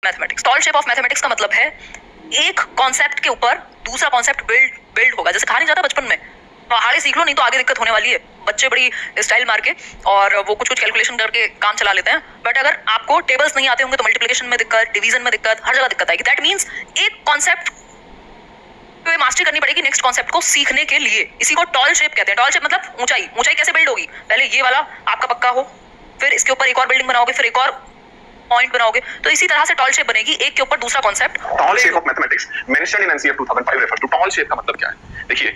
Mathematics. Tall shape of mathematics का मतलब है एक कॉन्सेप्ट के ऊपर दूसरा कॉन्सेप्ट बिल्ड होगा। जैसे कहा नहीं जाता बचपन में, पहाड़े सीख लो नहीं तो आगे दिक्कत होने वाली है। बच्चे बड़ी स्टाइल मार के और वो कुछ कुछ कैलकुलेशन करके काम चला लेते हैं, बट अगर आपको टेबल्स नहीं आते होंगे तो मल्टीप्लिकेशन में दिक्कत, डिवीजन में दिक्कत, हर जगह दिक्कत आएगी। दैट मीन्स एक कॉन्सेप्ट पे मास्टरी करनी पड़ेगी नेक्स्ट कॉन्सेप्ट को सीखने के लिए। इसी को टॉल शेप कहते हैं। टॉल शेप मतलब ऊंचाई। ऊंचाई कैसे बिल्ड होगी? पहले ये वाला आपका पक्का हो, फिर इसके ऊपर एक और बिल्डिंग बनाओगे, फिर एक और पॉइंट बनाओगे, तो इसी तरह से टॉल शेप बनेगी, एक के ऊपर दूसरा concept. Tall shape of mathematics mentioned in NCERT 2005 refer to. Tall shape का मतलब क्या है? देखिए,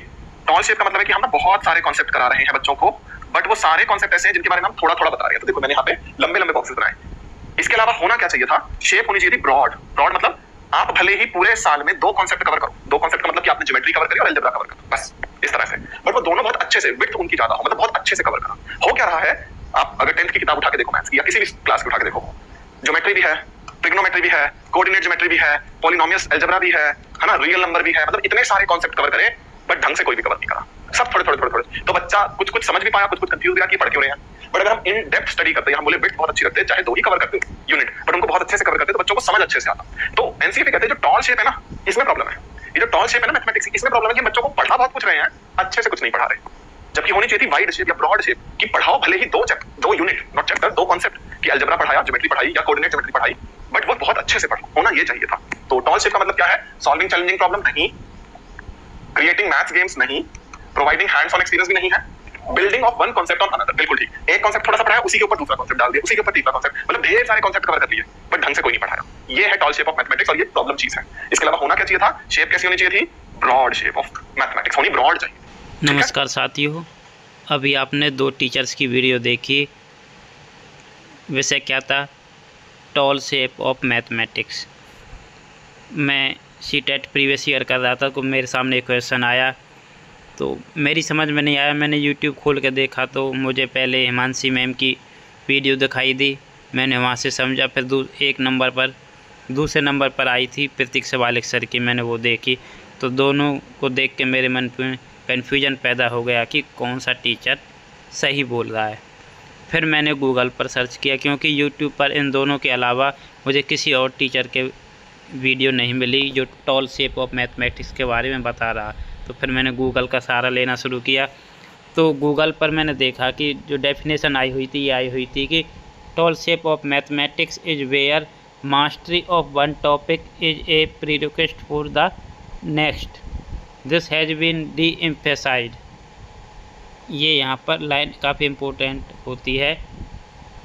टॉल शेप का मतलब है कि हम ना बहुत सारे कॉन्सेप्ट करा रहे हैं बच्चों को, बट वो सारे कॉन्सेप्ट ऐसे हैं जिनके बारे में हम थोड़ा थोड़ा बता रहे हैं। तो देखो, मैंने यहाँ पे लंबे लंबे बॉक्सेस बनाए। इसके अलावा होना क्या चाहिए था? शेप होनी चाहिए थी ब्रॉड। ब्रॉड मतलब आप भले ही पूरे साल में दो कॉन्सेप्ट कवर करो। दो कॉन्सेप्ट का मतलब कि आपने ज्योमेट्री कवर करी और अलजेब्रा कवर करा, बस इस तरह से। बट वो दोनों बहुत अच्छे से, विड्थ उनकी ज्यादा हो, मतलब बहुत अच्छे से कवर करा। हो क्या रहा है, आप अगर 10th की किताब उठा के देखो मैथ्स की, या किसी भी क्लास की उठा के देखो, ज्योमेट्री भी है, ट्रिग्नोमेट्री भी है, कोऑर्डिनेट ज्योमेट्री भी है, पॉलिनोमियल्स अलजेब्रा भी है ना, रियल नंबर भी है, मतलब इतने सारे कॉन्सेप्ट कवर करे, बट ढंग से कोई भी कवर नहीं करा। सब थोड़े थोड़े थोड़े थोड़े। तो बच्चा कुछ कुछ समझ भी पाया, कुछ कुछ कंफ्यूज गया कि पढ़ क्यों रहे हैं। बट अगर हम इन डेप्थ स्टडी करते हैं, हम बोले बिट बहुत अच्छी रखते हैं, चाहे दो ही कवर करते हैं यूनिट, बट उनको बहुत अच्छे से कवर करते हैं, तो बच्चों को समझ अच्छे से आता। तो एनसीईआरटी कहते हैं जो टॉल शेप है ना, इसमें प्रॉब्लम है। ये जो टॉल शेप है ना मैथमेटिक्स, इसमें प्रॉब्लम है कि बच्चों को पढ़ा बहुत कुछ रहे हैं, अच्छे से कुछ नहीं पढ़ा रहे। जबकि होनी चाहिए थी वाइड शेप या ब्रॉड शेप, कि पढ़ाओ भले ही दो यूनिट, नॉट चैप्टर, दो कॉन्सेप्ट, कि अलजेब्रा पढ़ाया, ज्योमेट्री पढ़ाई या कोऑर्डिनेट ज्योमेट्री पढ़ाई, बट वो बहुत अच्छे से पढ़ो, होना ये चाहिए था। तो टॉल शेप का मतलब क्या है? सॉल्विंग चैलेंजिंग प्रॉब्लम नहीं, क्रिएटिंग मैथ्स गेम्स नहीं, प्रोवाइडिंग हैंड्स ऑन एक्सपीरियंस भी नहीं है, building of one concept on another. बिल्कुल ठीक। एक कॉन्सेप्ट थोड़ा सा पढ़ाया, उसी के ऊपर दूसरा कॉन्सेप्ट डाल दिया, उसी के ऊपर तीसरा कॉन्सेप्ट, मतलब ढेर सारे कॉन्सेप्ट कवर कर लिए, बट ढंग से कोई नहीं पढ़ाया। ये है टॉल शेप ऑफ मैथमेटिक्स और ये प्रॉब्लम चीज है। इसके अलावा होना क्या चाहिए था? शेप कैसी होनी चाहिए थी? ब्रॉड शेप ऑफ मैथमेटिक्स होनी ब्रॉड चाहिए। नमस्कार साथियों, अभी आपने दो टीचर्स की वीडियो देखी। विषय क्या था? Tall shape of mathematics. मैं सीटेट प्रीवियस ईयर कर रहा था तो मेरे सामने एक क्वेश्चन आया, तो मेरी समझ में नहीं आया। मैंने यूट्यूब खोल के देखा तो मुझे पहले हिमांशी मैम की वीडियो दिखाई दी, मैंने वहाँ से समझा। फिर दूसरे नंबर पर आई थी प्रतीक सवालिक सर की, मैंने वो देखी। तो दोनों को देख के मेरे मन में कन्फ्यूजन पैदा हो गया कि कौन सा टीचर सही बोल रहा है। फिर मैंने गूगल पर सर्च किया, क्योंकि यूट्यूब पर इन दोनों के अलावा मुझे किसी और टीचर के वीडियो नहीं मिली जो टॉल शेप ऑफ मैथमेटिक्स के बारे में बता रहा। तो फिर मैंने गूगल का सहारा लेना शुरू किया। तो गूगल पर मैंने देखा कि जो डेफिनेशन आई हुई थी कि tall shape of mathematics is where mastery of one topic is a prerequisite for the next, this has been deemphasised. ये यहाँ पर लाइन काफ़ी इम्पोर्टेंट होती है,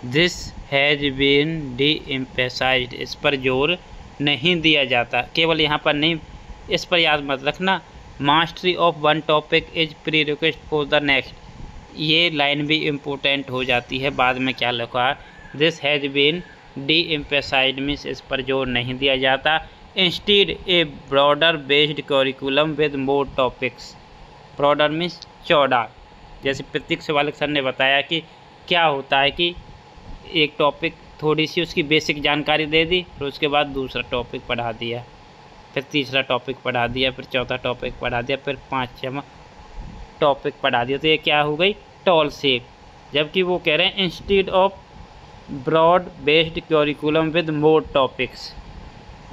this has been deemphasised. इस पर जोर नहीं दिया जाता। केवल यहाँ पर नहीं, इस पर याद मत रखना, mastery of one topic is prerequisite for the next, ये लाइन भी इम्पोर्टेंट हो जाती है। बाद में क्या लिखा? This has been deemphasised means इस पर जोर नहीं दिया जाता। Instead a broader based curriculum with more topics. Broader means चौड़ा। जैसे प्रतीक सवालिक सर ने बताया कि क्या होता है कि एक टॉपिक थोड़ी सी उसकी बेसिक जानकारी दे दी, फिर उसके बाद दूसरा टॉपिक पढ़ा दिया, फिर तीसरा टॉपिक पढ़ा दिया, फिर चौथा टॉपिक पढ़ा दिया, फिर पाँचवा टॉपिक पढ़ा दिया। तो ये क्या हो गई? Tall shape. जबकि वो कह रहे हैं instead of broad based curriculum with more topics.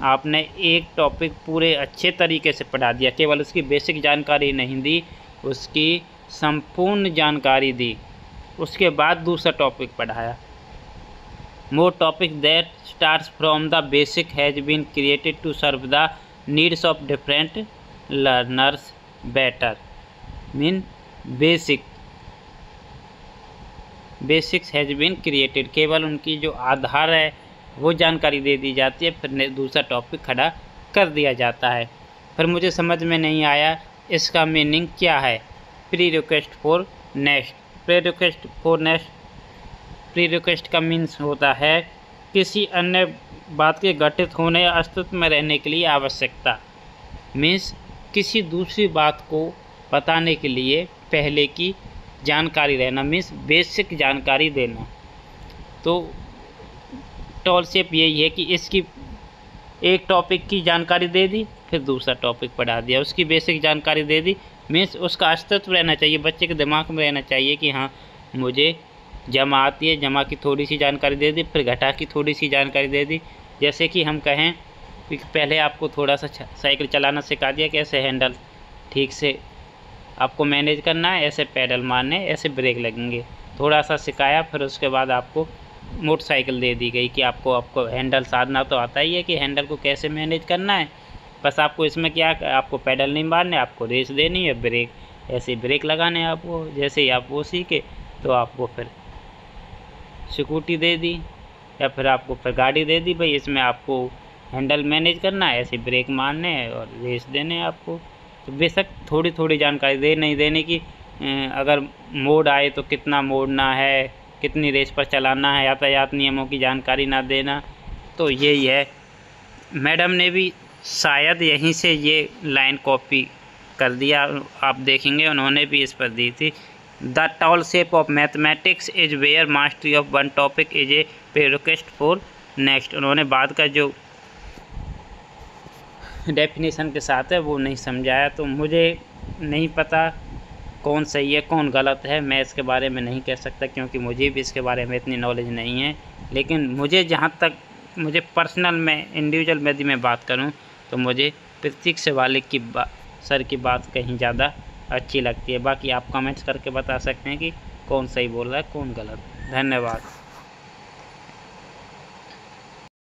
आपने एक टॉपिक पूरे अच्छे तरीके से पढ़ा दिया, केवल उसकी बेसिक जानकारी नहीं दी, उसकी संपूर्ण जानकारी दी, उसके बाद दूसरा टॉपिक पढ़ाया। More topic that starts from the basic has been created to serve the needs of different learners better. Mean basics has been created, केवल उनकी जो आधार है वो जानकारी दे दी जाती है, फिर दूसरा टॉपिक खड़ा कर दिया जाता है। फिर मुझे समझ में नहीं आया इसका मीनिंग क्या है। Prerequisite for next. Prerequisite for next, prerequisite का मीन्स होता है किसी अन्य बात के घटित होने या अस्तित्व में रहने के लिए आवश्यकता। मीन्स किसी दूसरी बात को बताने के लिए पहले की जानकारी रहना, मीन्स बेसिक जानकारी देना। तो टॉल शेप यही है कि इसकी एक टॉपिक की जानकारी दे दी, फिर दूसरा टॉपिक पढ़ा दिया, उसकी बेसिक जानकारी दे दी, मीन्स उसका अस्तित्व रहना चाहिए, बच्चे के दिमाग में रहना चाहिए कि हाँ मुझे जमा आती है, जमा की थोड़ी सी जानकारी दे दी, फिर घटा की थोड़ी सी जानकारी दे दी, जैसे कि हम कहें कि पहले आपको थोड़ा सा साइकिल चलाना सिखा दिया, कैसे हैंडल ठीक से आपको मैनेज करना है, ऐसे पैडल मारने, ऐसे ब्रेक लगेंगे, थोड़ा सा सिखाया। फिर उसके बाद आपको मोटरसाइकिल दे दी गई कि आपको हैंडल साधना तो आता ही है कि हैंडल को कैसे मैनेज करना है, बस आपको इसमें क्या, आपको पैडल नहीं मारने, आपको रेस देनी है, ब्रेक ऐसे ब्रेक लगाने हैं आपको। जैसे ही आप वो सीखे तो आपको फिर स्कूटी दे दी या फिर आपको फिर गाड़ी दे दी, भाई इसमें आपको हैंडल मैनेज करना है, ऐसे ब्रेक मारने हैं और रेस देने हैं आपको। तो बेशक थोड़ी थोड़ी जानकारी नहीं देने की, अगर मोड़ आए तो कितना मोड़ना है, कितनी रेस पर चलाना है, यातायात नियमों की जानकारी ना देना, तो यही है। मैडम ने भी शायद यहीं से ये लाइन कॉपी कर दिया, आप देखेंगे उन्होंने भी इस पर दी थी। The tall shape of mathematics is where mastery of one topic is a prerequisite for next. उन्होंने बाद का जो डेफिनेशन के साथ है वो नहीं समझाया, तो मुझे नहीं पता कौन सही है कौन गलत है, मैं इसके बारे में नहीं कह सकता क्योंकि मुझे भी इसके बारे में इतनी नॉलेज नहीं है। लेकिन मुझे जहाँ तक मुझे पर्सनल में इंडिविजुअल में यदि मैं बात करूँ तो मुझे प्रतीक शिवालिक की सर की बात कहीं ज़्यादा अच्छी लगती है। बाकी आप कमेंट्स करके बता सकते हैं कि कौन सही बोल रहा है कौन गलत। धन्यवाद।